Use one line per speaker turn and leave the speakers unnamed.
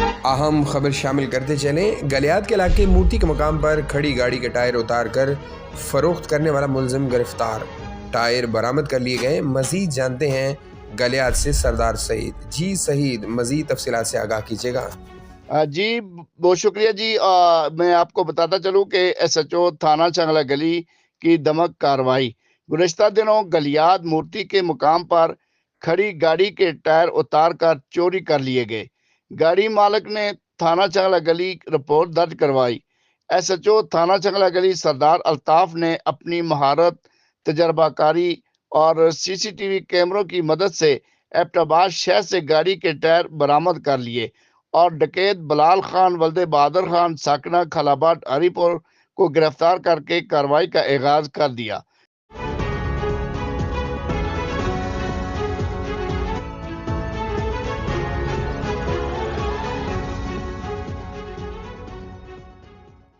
اہم خبر شامل کرتے چلیں، گلیات کے علاقے مورتی کے مقام پر کھڑی گاڑی کے ٹائر اتار کر فروخت کرنے والا ملزم گرفتار، ٹائر برآمد کر لیے گئے۔ مزید جانتے ہیں گلیات سے سردار سعید۔ جی سعید، مزید تفصیلات سے آگاہ کیجیے گا۔
جی بہت شکریہ جی۔ میں آپ کو بتاتا چلوں کہ ایس ایچ او تھانہ چنگلہ گلی کی دمک کاروائی۔ گزشتہ دنوں گلیات مورتی کے مقام پر کھڑی گاڑی کے ٹائر اتار کر چوری کر لیے گئے۔ گاڑی مالک نے تھانہ چنگلہ گلی رپورٹ درج کروائی۔ ایس ایچ او تھانہ چنگلہ گلی سردار الطاف نے اپنی مہارت، تجربہ کاری اور سی سی ٹی وی کیمروں کی مدد سے ایبٹ آباد شہر سے گاڑی کے ٹائر برآمد کر لیے اور ڈکیت بلال خان ولد بہادر خان ساکنہ خلاباد ہری پور کو گرفتار کر کے کارروائی کا آغاز کر دیا۔